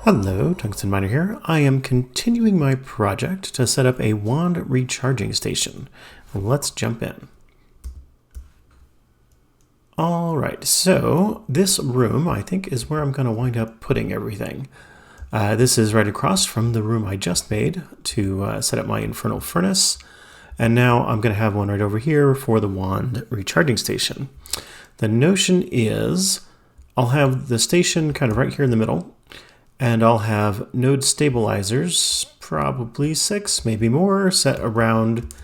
Hello, Tungsten Miner here. I am continuing my project to set up a wand recharging station. Let's jump in. Alright, so this room I think is where I'm going to wind up putting everything. This is right across from the room I just made to set up my infernal furnace. And now I'm going to have one right over here for the wand recharging station. The notion is I'll have the station kind of right here in the middle. And I'll have node stabilizers, probably 6, maybe more, set around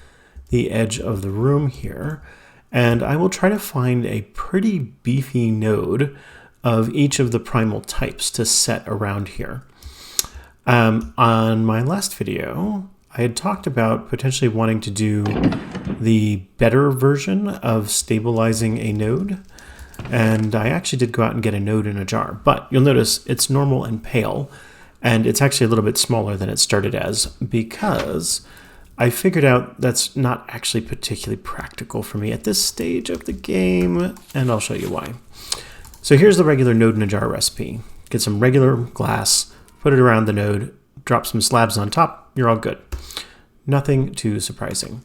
the edge of the room here. And I will try to find a pretty beefy node of each of the primal types to set around here. On my last video, I had talked about potentially wanting to do the better version of stabilizing a node. And I actually did go out and get a node in a jar, but you'll notice it's normal and pale, and it's actually a little bit smaller than it started as because I figured out that's not actually particularly practical for me at this stage of the game, and I'll show you why. So here's the regular node in a jar recipe. Get some regular glass, put it around the node, drop some slabs on top, you're all good. Nothing too surprising.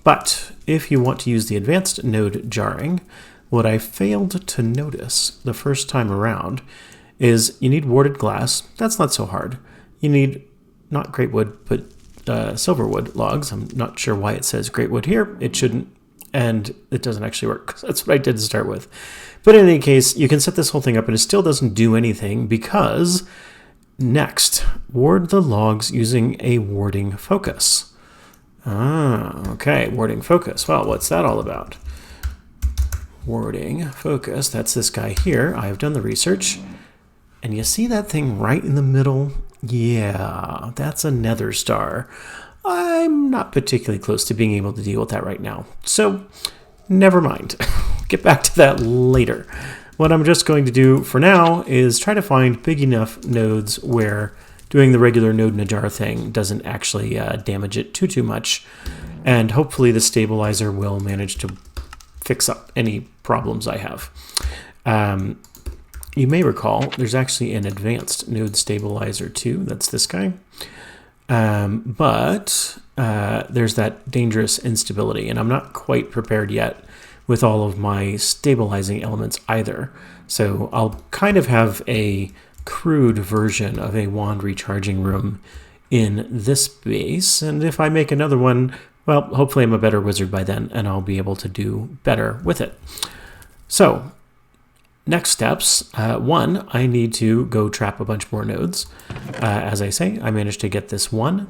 But if you want to use the advanced node jarring, what I failed to notice the first time around is you need warded glass. That's not so hard. You need not great wood, but silverwood logs. I'm not sure why it says great wood here. It shouldn't, and it doesn't actually work. That's what I did to start with. But in any case, you can set this whole thing up and it still doesn't do anything because next, ward the logs using a warding focus. Okay, warding focus. Well, what's that all about? Warding focus, that's this guy here. I have done the research. And you see that thing right in the middle? Yeah, that's a nether star. I'm not particularly close to being able to deal with that right now. So, never mind. Get back to that later. What I'm just going to do for now is try to find big enough nodes where doing the regular node in a jar thing doesn't actually damage it too much. And hopefully the stabilizer will manage to fix up any problems I have. You may recall there's actually an advanced node stabilizer too. That's this guy. But there's that dangerous instability, and I'm not quite prepared yet with all of my stabilizing elements either. So I'll kind of have a crude version of a wand recharging room in this base, and if I make another one, well, hopefully I'm a better wizard by then, and I'll be able to do better with it. So, next steps. One, I need to go trap a bunch more nodes. As I say, I managed to get this one,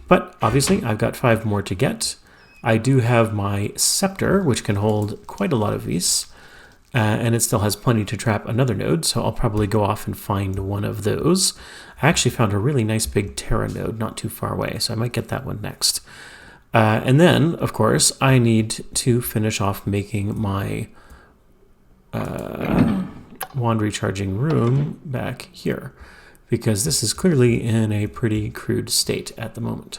but obviously I've got 5 more to get. I do have my scepter, which can hold quite a lot of these, and it still has plenty to trap another node, so I'll probably go off and find one of those. I actually found a really nice big Terra node not too far away, so I might get that one next. And then, of course, I need to finish off making my wand recharging room back here, because this is clearly in a pretty crude state at the moment.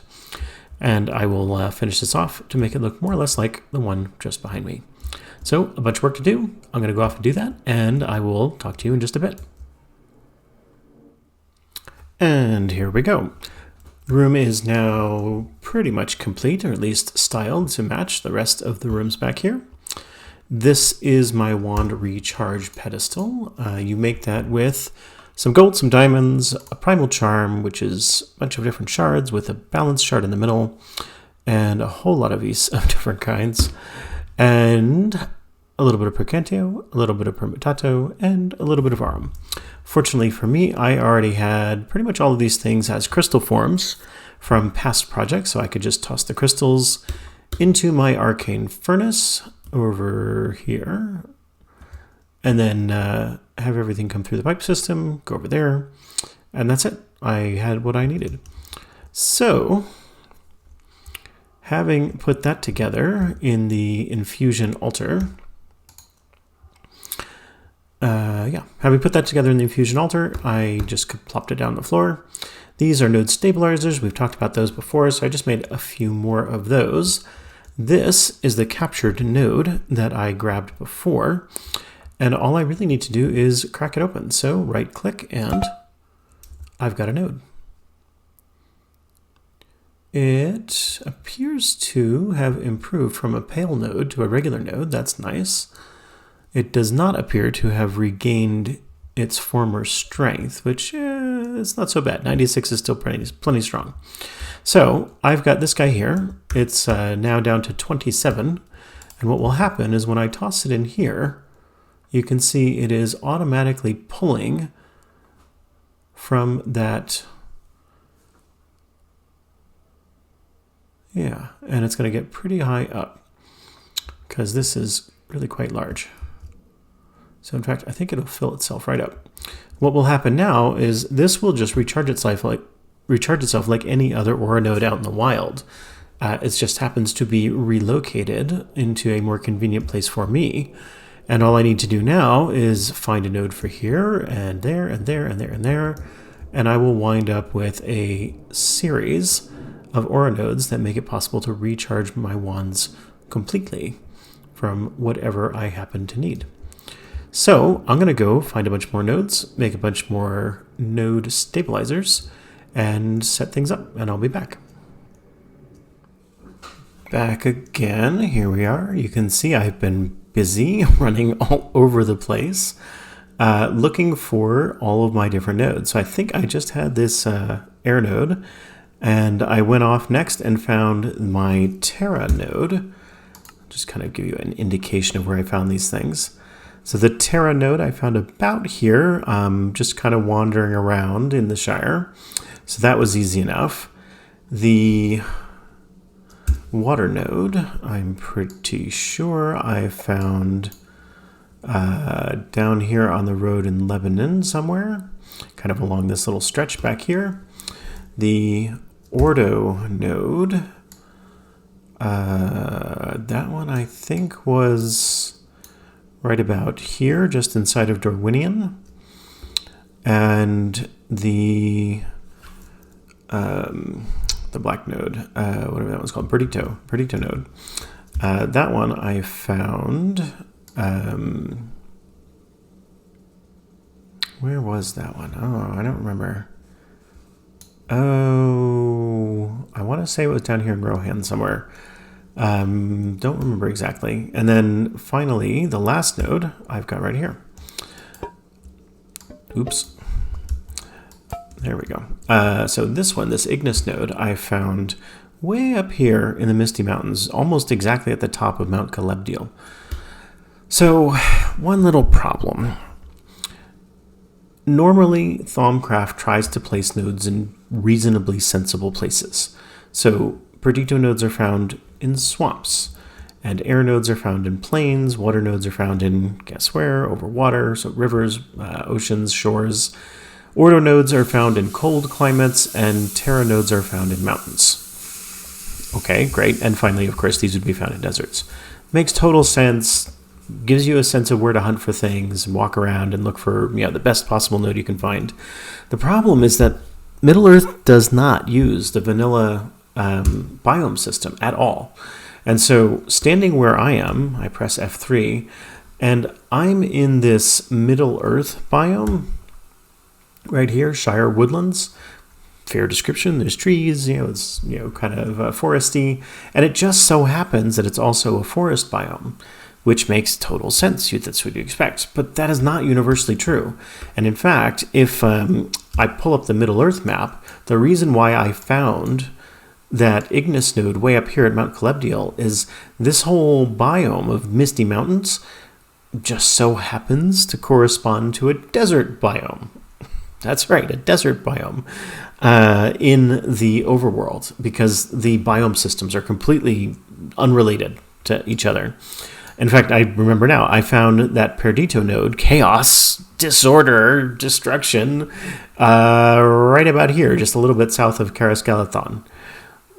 And I will finish this off to make it look more or less like the one just behind me. So, a bunch of work to do. I'm going to go off and do that, and I will talk to you in just a bit. And here we go. The room is now pretty much complete, or at least styled to match the rest of the rooms back here. This is my wand recharge pedestal. You make that with some gold, some diamonds, a primal charm, which is a bunch of different shards with a balanced shard in the middle, and a whole lot of these of different kinds, and a little bit of percantio, a little bit of permutato, and a little bit of arum. Fortunately for me, I already had pretty much all of these things as crystal forms from past projects, so I could just toss the crystals into my arcane furnace over here, and then have everything come through the pipe system, go over there, and that's it. I had what I needed. So, having put that together in the infusion altar, I just plopped it down on the floor. These are node stabilizers. We've talked about those before, so I just made a few more of those. This is the captured node that I grabbed before, and all I really need to do is crack it open. So right click and I've got a node. It appears to have improved from a pale node to a regular node. That's nice. It does not appear to have regained its former strength, which is not so bad. 96 is still plenty strong. So I've got this guy here. It's now down to 27. And what will happen is when I toss it in here, you can see it is automatically pulling from that. Yeah, and it's going to get pretty high up because this is really quite large. So in fact, I think it'll fill itself right up. What will happen now is this will just recharge itself like any other Aura node out in the wild. It just happens to be relocated into a more convenient place for me. And all I need to do now is find a node for here and there and there and there and there. And I will wind up with a series of Aura nodes that make it possible to recharge my wands completely from whatever I happen to need. So I'm going to go find a bunch more nodes, make a bunch more node stabilizers, and set things up, and I'll be back. Back again. Here we are. You can see I've been busy running all over the place, looking for all of my different nodes. So I think I just had this air node, and I went off next and found my Terra node. Just kind of give you an indication of where I found these things. So the Terra node I found about here, just kind of wandering around in the Shire. So that was easy enough. The water node, I'm pretty sure I found down here on the road in Lebanon somewhere, kind of along this little stretch back here. The Ordo node, that one I think was right about here, just inside of Darwinian. And the black node, whatever that one's called, Perdito node. That one I found, where was that one? Oh, I don't remember. Oh, I want to say it was down here in Rohan somewhere. Don't remember exactly. And then finally, the last node I've got right here. Oops. There we go. So this one, this Ignis node, I found way up here in the Misty Mountains, almost exactly at the top of Mount Calebdiel. So one little problem. Normally, Thaumcraft tries to place nodes in reasonably sensible places. So Perdito nodes are found in swamps, and air nodes are found in plains, water nodes are found in, guess where, over water, so rivers, oceans, shores. Ordo nodes are found in cold climates, and Terra nodes are found in mountains. Okay, great. And finally, of course, these would be found in deserts. Makes total sense, gives you a sense of where to hunt for things, and walk around and look for the best possible node you can find. The problem is that Middle-earth does not use the vanilla biome system at all. And so standing where I am, I press F3, and I'm in this Middle-earth biome right here, Shire Woodlands. Fair description, there's trees, it's kind of foresty, and it just so happens that it's also a forest biome, which makes total sense. That's what you expect. But that is not universally true. And in fact, if I pull up the Middle-earth map, the reason why I found that Ignis node way up here at Mount Calebdiel is this whole biome of Misty Mountains just so happens to correspond to a desert biome. That's right, a desert biome in the overworld, because the biome systems are completely unrelated to each other. In fact, I remember now, I found that Perdito node, chaos, disorder, destruction, right about here, just a little bit south of Karaskalathon.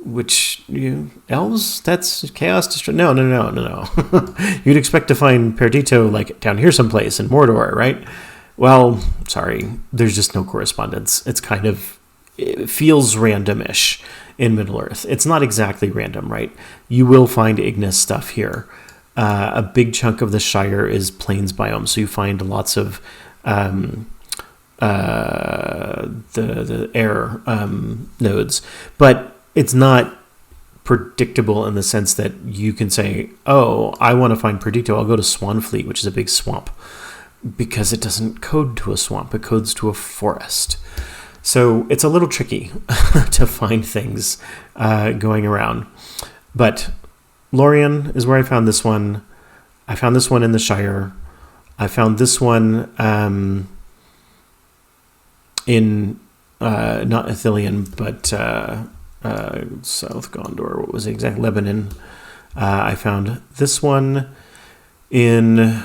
Which, elves? That's chaos, destruction? No. You'd expect to find Perdito like down here someplace in Mordor, right? Well, sorry, there's just no correspondence. It feels randomish in Middle-earth. It's not exactly random, right? You will find Ignis stuff here. A big chunk of the Shire is plains biome, so you find lots of the air nodes, but it's not predictable in the sense that you can say, oh, I want to find predictable, I'll go to Swanfleet, which is a big swamp, because it doesn't code to a swamp, it codes to a forest. So it's a little tricky to find things going around. But Lorien is where I found this one. I found this one in the Shire. I found this one in not Ithilien, but South Gondor. What was it exactly? Lebanon. I found this one in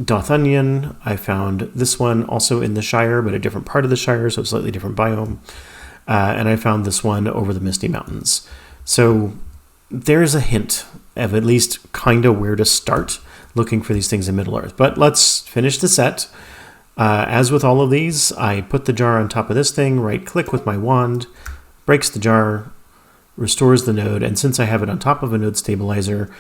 Dothunion. I found this one also in the Shire, but a different part of the Shire, so a slightly different biome. And I found this one over the Misty Mountains. So there's a hint of at least kind of where to start looking for these things in Middle-earth. But let's finish the set. As with all of these, I put the jar on top of this thing, right-click with my wand, breaks the jar, restores the node, and since I have it on top of a node stabilizer,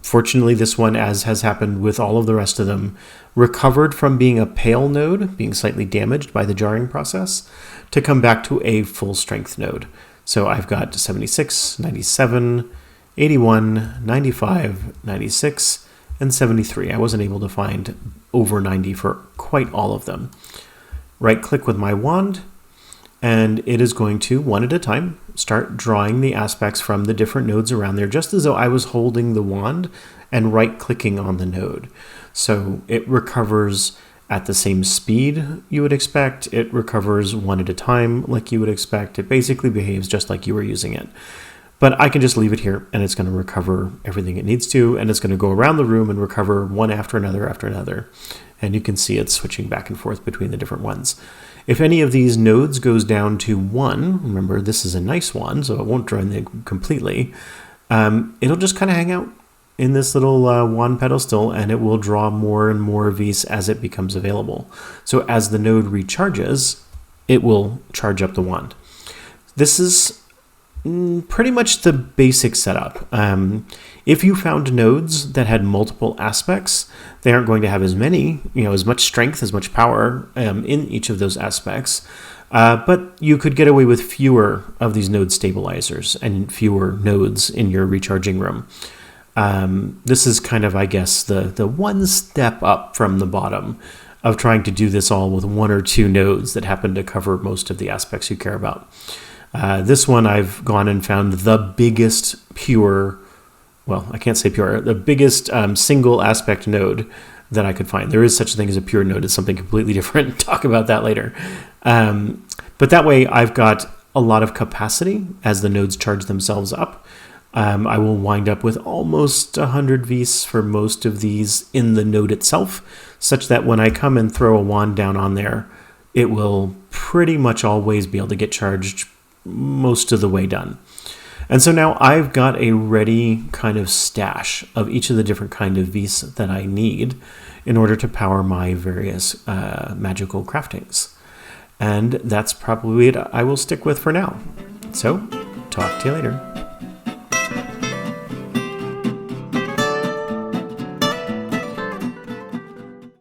fortunately this one, as has happened with all of the rest of them, recovered from being a pale node, being slightly damaged by the jarring process, to come back to a full-strength node. So I've got 76, 97, 81, 95, 96, and 73. I wasn't able to find over 90 for quite all of them. Right-click with my wand, and it is going to, one at a time, start drawing the aspects from the different nodes around there, just as though I was holding the wand and right-clicking on the node. So it recovers at the same speed you would expect. It recovers one at a time like you would expect. It basically behaves just like you were using it. But I can just leave it here, and it's going to recover everything it needs to, and it's going to go around the room and recover one after another. And you can see it switching back and forth between the different ones. If any of these nodes goes down to 1, remember this is a nice one, so it won't drain them completely, it'll just kind of hang out in this little wand pedestal, and it will draw more and more Vis as it becomes available. So as the node recharges, it will charge up the wand. This is pretty much the basic setup. If you found nodes that had multiple aspects, they aren't going to have as many, as much strength, as much power in each of those aspects. But you could get away with fewer of these node stabilizers and fewer nodes in your recharging room. This is kind of, I guess, the one step up from the bottom of trying to do this all with 1 or 2 nodes that happen to cover most of the aspects you care about. This one I've gone and found the biggest pure, well, I can't say pure, the biggest single aspect node that I could find. There is such a thing as a pure node. It's something completely different. Talk about that later. But that way I've got a lot of capacity as the nodes charge themselves up. I will wind up with almost 100 Vis for most of these in the node itself, such that when I come and throw a wand down on there, it will pretty much always be able to get charged most of the way done. And so now I've got a ready kind of stash of each of the different kind of Vis that I need in order to power my various magical craftings. And that's probably it I will stick with for now. So, talk to you later.